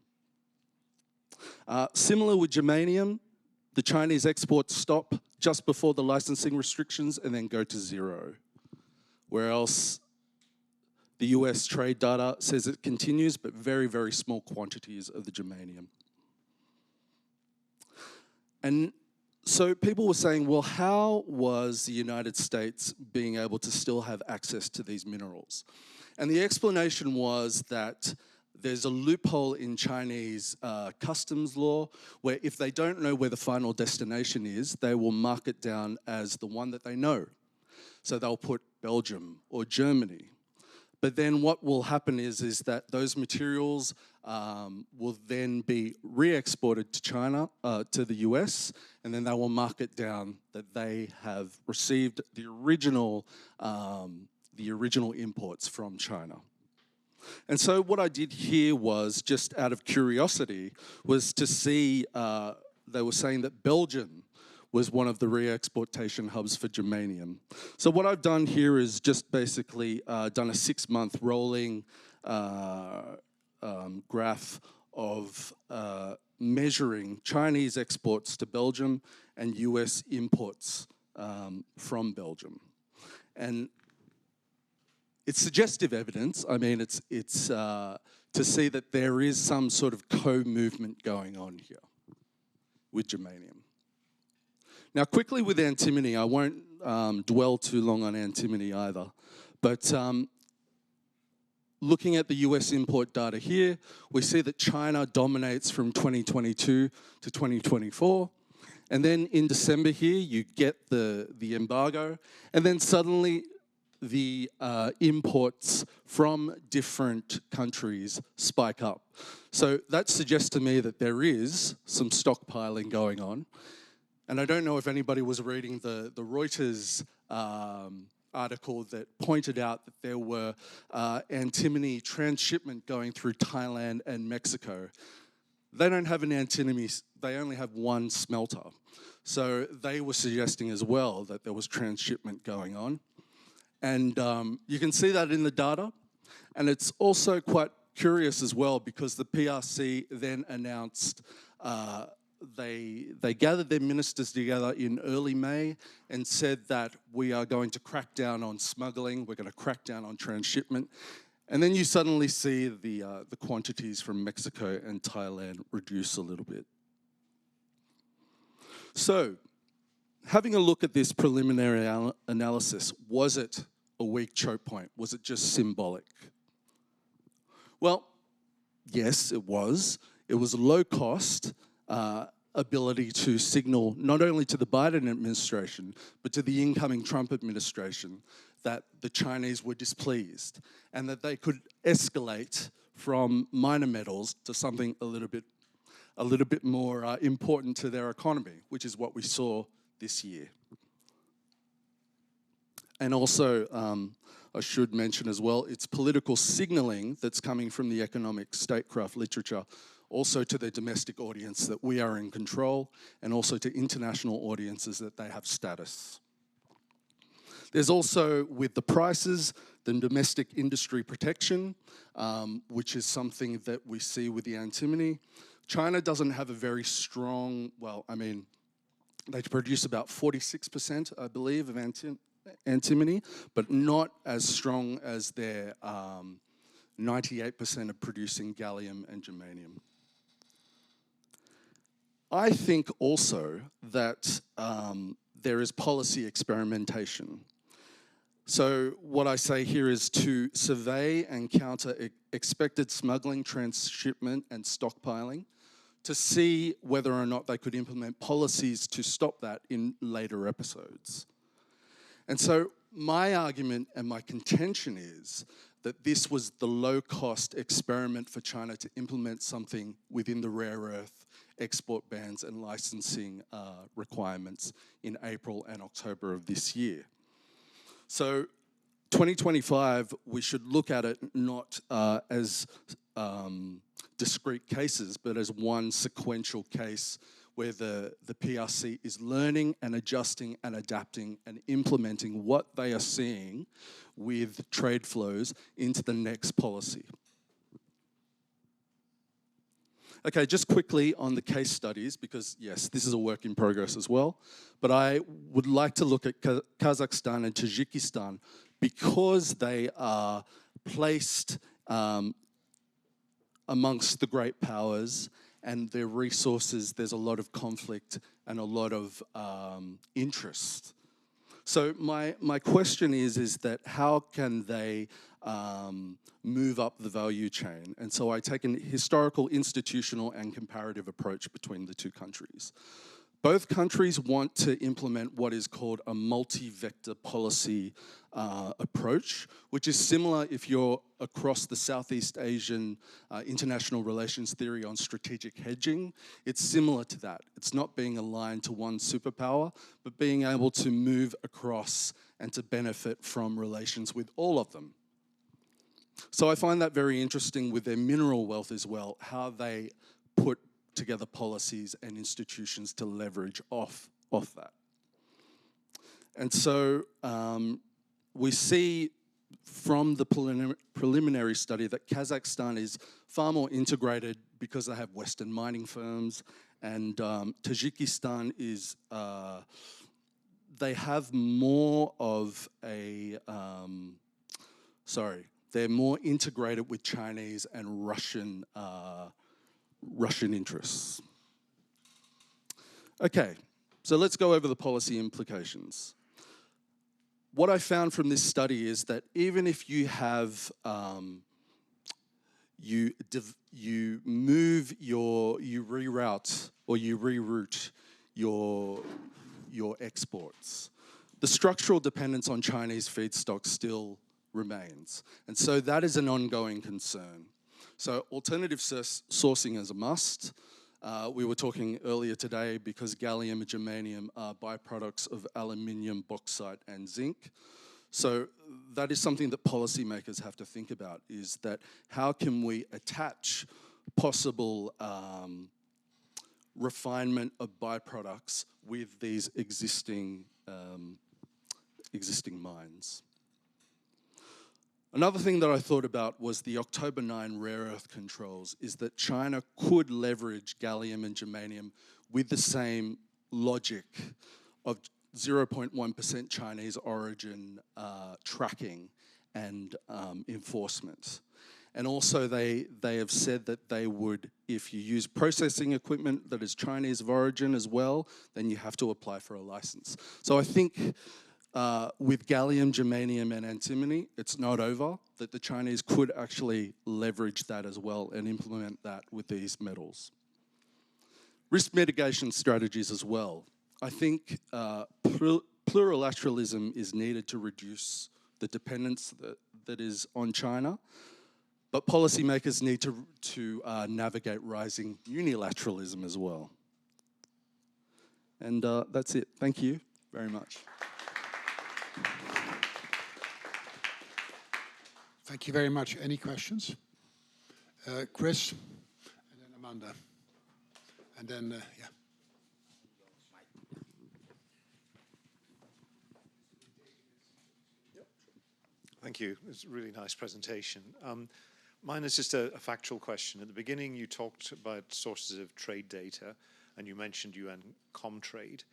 Similar with germanium, the Chinese exports stop just before the licensing restrictions and then go to 0. Where else the US trade data says it continues, but very, very small quantities of the germanium. And so people were saying, well, how was the United States being able to still have access to these minerals? And the explanation was that there's a loophole in Chinese customs law where if they don't know where the final destination is, they will mark it down as the one that they know. So they'll put Belgium or Germany. But then what will happen is that those materials will then be re-exported to China, to the US, and then they will mark it down that they have received the original imports from China. And so what I did here was, just out of curiosity, was to see, they were saying that Belgium was one of the re-exportation hubs for germanium. So what I've done here is just basically done a 6-month rolling graph of measuring Chinese exports to Belgium and US imports from Belgium. And it's suggestive evidence. I mean, it's to see that there is some sort of co-movement going on here with germanium. Now, quickly with antimony, I won't dwell too long on antimony either, but looking at the US import data here, we see that China dominates from 2022 to 2024. And then in December here, you get the embargo, and then suddenly the imports from different countries spike up. So that suggests to me that there is some stockpiling going on. And I don't know if anybody was reading the Reuters article that pointed out that there were antimony transshipment going through Thailand and Mexico. They don't have an antimony, they only have one smelter. So they were suggesting as well that there was transshipment going on. And you can see that in the data. And it's also quite curious as well, because the PRC then announced they gathered their ministers together in early May and said that we are going to crack down on smuggling, we're going to crack down on transshipment. And then you suddenly see the quantities from Mexico and Thailand reduce a little bit. So, having a look at this preliminary analysis, was it a weak choke point? Was it just symbolic? Well, yes, it was. It was low cost, ability to signal not only to the Biden administration, but to the incoming Trump administration that the Chinese were displeased and that they could escalate from minor metals to something a little bit more important to their economy, which is what we saw this year. And also, I should mention as well, it's political signaling that's coming from the economic statecraft literature, also to the domestic audience that we are in control, and also to international audiences that they have status. There's also, with the prices, the domestic industry protection, which is something that we see with the antimony. China doesn't have a very strong, well, I mean, they produce about 46%, I believe, of antimony, but not as strong as their 98% of producing gallium and germanium. I think also that there is policy experimentation. So what I say here is to survey and counter expected smuggling, transshipment and stockpiling, to see whether or not they could implement policies to stop that in later episodes. And so my argument and my contention is that this was the low-cost experiment for China to implement something within the rare earth export bans and licensing requirements in April and October of this year. So 2025, we should look at it not as discrete cases, but as one sequential case where the PRC is learning and adjusting and adapting and implementing what they are seeing with trade flows into the next policy. Okay, just quickly on the case studies, because yes, this is a work in progress as well, but I would like to look at Kazakhstan and Tajikistan because they are placed amongst the great powers, and their resources, there's a lot of conflict and a lot of interest. So my question is that how can they move up the value chain? And so I take an historical, institutional, and comparative approach between the two countries. Both countries want to implement what is called a multi-vector policy approach, which is similar if you're across the Southeast Asian international relations theory on strategic hedging. It's similar to that. It's not being aligned to one superpower, but being able to move across and to benefit from relations with all of them. So I find that very interesting with their mineral wealth as well, how they put together policies and institutions to leverage off that. And so we see from the preliminary study that Kazakhstan is far more integrated because they have Western mining firms, and Tajikistan is, they have more of a, they're more integrated with Chinese and Russian interests. Okay, so let's go over the policy implications. What I found from this study is that even if you have, you reroute or you reroute your exports, the structural dependence on Chinese feedstock still remains. And so that is an ongoing concern. So alternative sourcing is a must. We were talking earlier today because gallium and germanium are byproducts of aluminium, bauxite, and zinc. So that is something that policymakers have to think about, is that how can we attach possible refinement of byproducts with these existing mines. Another thing that I thought about was the October 9 rare earth controls, is that China could leverage gallium and germanium with the same logic of 0.1% Chinese origin tracking and enforcement. And also they have said that they would, if you use processing equipment that is Chinese of origin as well, then you have to apply for a license. So I think with gallium, germanium, and antimony, it's not over, that the Chinese could actually leverage that as well and implement that with these metals. Risk mitigation strategies as well. I think plurilateralism is needed to reduce the dependence that is on China, but policymakers need to navigate rising unilateralism as well. And that's it. Thank you very much. Thank you very much. Any questions? Chris, and then Amanda, and then, yeah. Thank you. It's a really nice presentation. Mine is just a factual question. At the beginning, you talked about sources of trade data, and you mentioned UN Comtrade.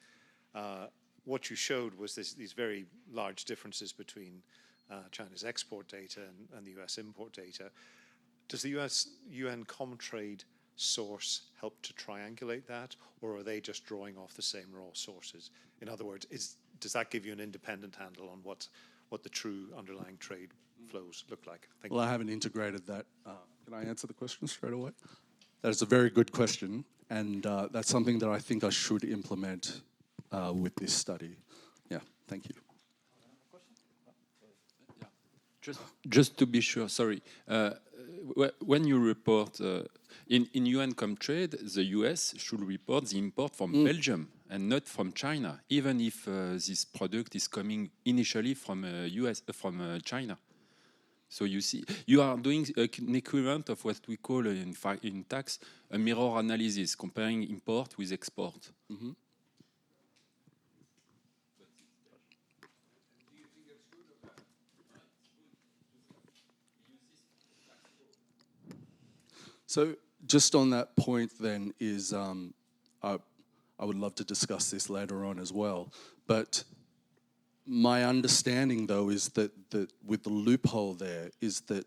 What you showed was these very large differences between China's export data and the US import data. Does the UN Comtrade source help to triangulate that, or are they just drawing off the same raw sources? In other words, does that give you an independent handle on what the true underlying trade flows look like? Thank you. I haven't integrated that. Can I answer the question straight away? That is a very good question, and that's something that I think I should implement with this study. Yeah, thank you. Just to be sure, sorry. When you report in UN Comtrade, the US should report the import from Belgium and not from China, even if this product is coming initially from China. So you see, you are doing an equivalent of what we call in tax a mirror analysis, comparing import with export. Mm-hmm. So just on that point then is, I would love to discuss this later on as well, but my understanding though is that with the loophole there is that,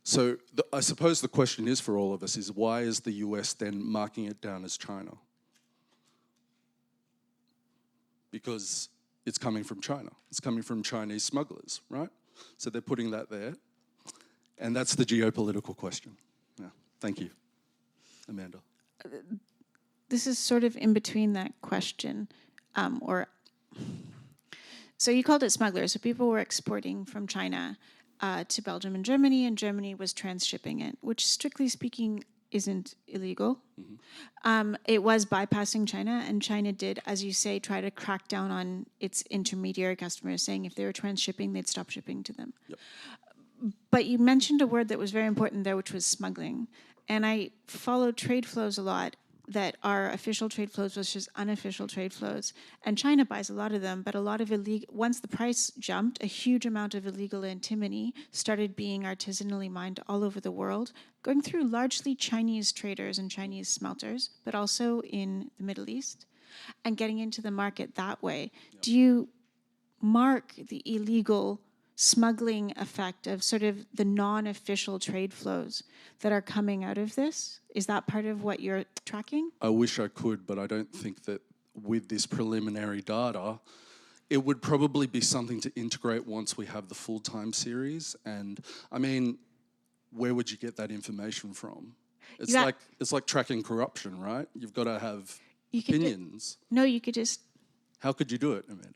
so I suppose the question is for all of us is, why is the US then marking it down as China? Because it's coming from China. It's coming from Chinese smugglers, right? So they're putting that there, and that's the geopolitical question. Yeah. Thank you. Amanda. this is sort of in between that question, so you called it smugglers. So people were exporting from China to Belgium and Germany was transshipping it, which strictly speaking isn't illegal. It was bypassing China, and China did, as you say, try to crack down on its intermediary customers, saying if they were transshipping, they'd stop shipping to them. Yep. But you mentioned a word that was very important there, which was smuggling. And I followed trade flows a lot that are official trade flows versus unofficial trade flows. And China buys a lot of them, but a lot of once the price jumped, a huge amount of illegal antimony started being artisanally mined all over the world, going through largely Chinese traders and Chinese smelters, but also in the Middle East, and getting into the market that way. Yep. Do you mark the illegal smuggling effect of sort of the non-official trade flows that are coming out of this? Is that part of what you're tracking? I wish I could, but I don't think that with this preliminary data, it would probably be something to integrate once we have the full-time series. And I mean, where would you get that information from? It's like tracking corruption, right? You've got to have opinions. You could just... How could you do it, Amanda?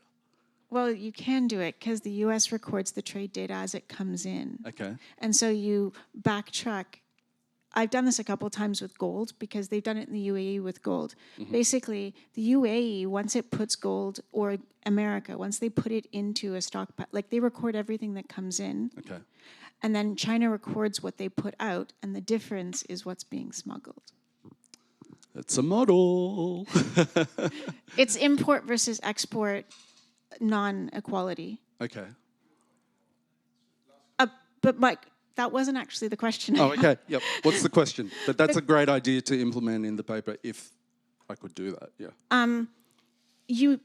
Well, you can do it because the U.S. records the trade data as it comes in. Okay. And so you backtrack. I've done this a couple of times with gold because they've done it in the UAE with gold. Mm-hmm. Basically, the UAE, once it puts gold, or America, once they put it into a stockpile, like they record everything that comes in. Okay. And then China records what they put out, and the difference is what's being smuggled. It's a model. It's import versus export non-equality. Okay. But Mike, that wasn't actually the question. Oh, okay. Yep. What's the question? But that's a great idea to implement in the paper if I could do that. Yeah.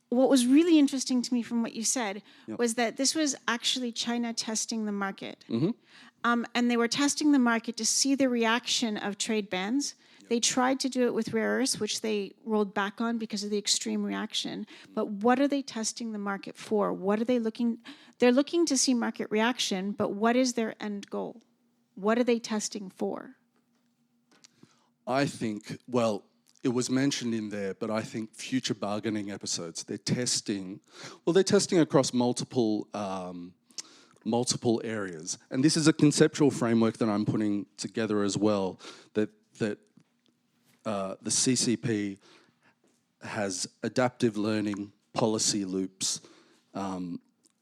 What was really interesting to me from what you said was that this was actually China testing the market. Mm-hmm. And they were testing the market to see the reaction of trade bans. They tried to do it with rare earths, which they rolled back on because of the extreme reaction. But what are they testing the market for? What are they looking? They're looking to see market reaction, but what is their end goal? What are they testing for? I think, well, it was mentioned in there, but I think future bargaining episodes, they're testing across multiple areas. And this is a conceptual framework that I'm putting together as well, that the CCP has adaptive learning policy loops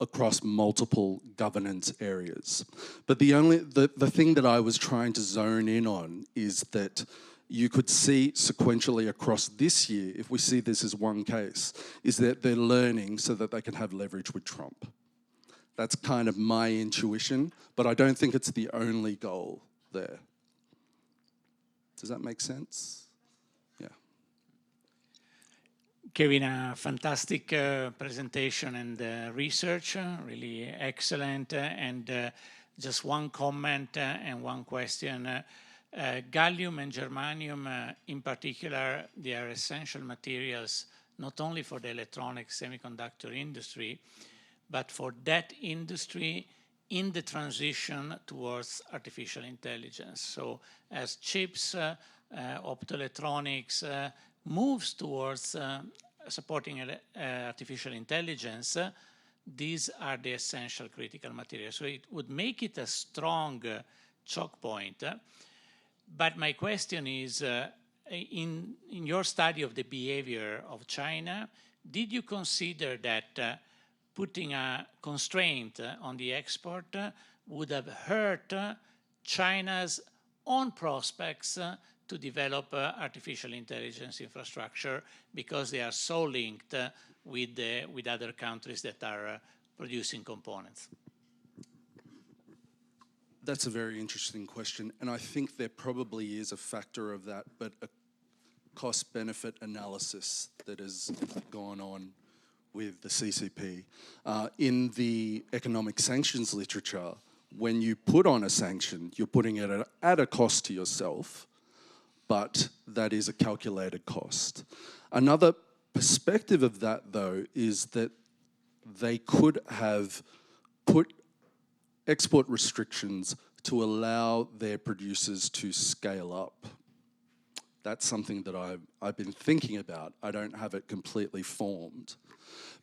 across multiple governance areas. But the thing that I was trying to zone in on is that you could see sequentially across this year, if we see this as one case, is that they're learning so that they can have leverage with Trump. That's kind of my intuition, but I don't think it's the only goal there. Does that make sense? Kevin, a fantastic presentation and research, really excellent. And just one comment and one question. Gallium and germanium, in particular, they are essential materials not only for the electronic semiconductor industry, but for that industry in the transition towards artificial intelligence. So as chips, optoelectronics moves towards supporting artificial intelligence, these are the essential critical materials. So it would make it a strong choke point. But my question is, in your study of the behavior of China, did you consider that putting a constraint on the export would have hurt China's own prospects to develop artificial intelligence infrastructure because they are so linked with other countries that are producing components? That's a very interesting question, and I think there probably is a factor of that, but a cost-benefit analysis that has gone on with the CCP. In the economic sanctions literature, when you put on a sanction, you're putting it at a cost to yourself, but that is a calculated cost. Another perspective of that, though, is that they could have put export restrictions to allow their producers to scale up. That's something that I've been thinking about. I don't have it completely formed.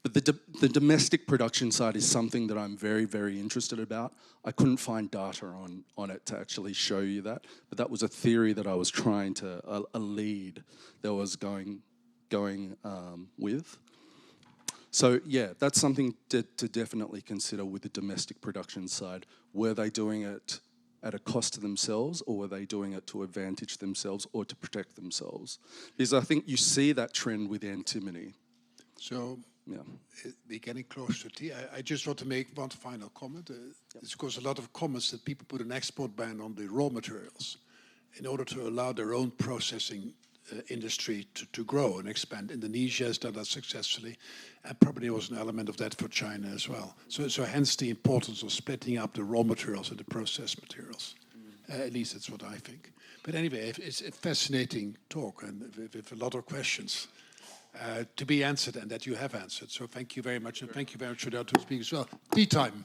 But the domestic production side is something that I'm very, very interested about. I couldn't find data on it to actually show you that, but that was a theory that I was trying to, a lead that I was going with. So yeah, that's something to definitely consider with the domestic production side. Were they doing it at a cost to themselves, or were they doing it to advantage themselves or to protect themselves? Because I think you see that trend with antimony. So, yeah, we're getting close to tea. I just want to make one final comment. It's of course a lot of comments that people put an export ban on the raw materials in order to allow their own processing industry to grow and expand. Indonesia has done that successfully, and probably there was an element of that for China as well. So hence the importance of splitting up the raw materials and the processed materials. At least that's what I think. But anyway, it's a fascinating talk and with a lot of questions to be answered and that you have answered. So thank you very much, and thank you very much for the other speakers as well. Tea time.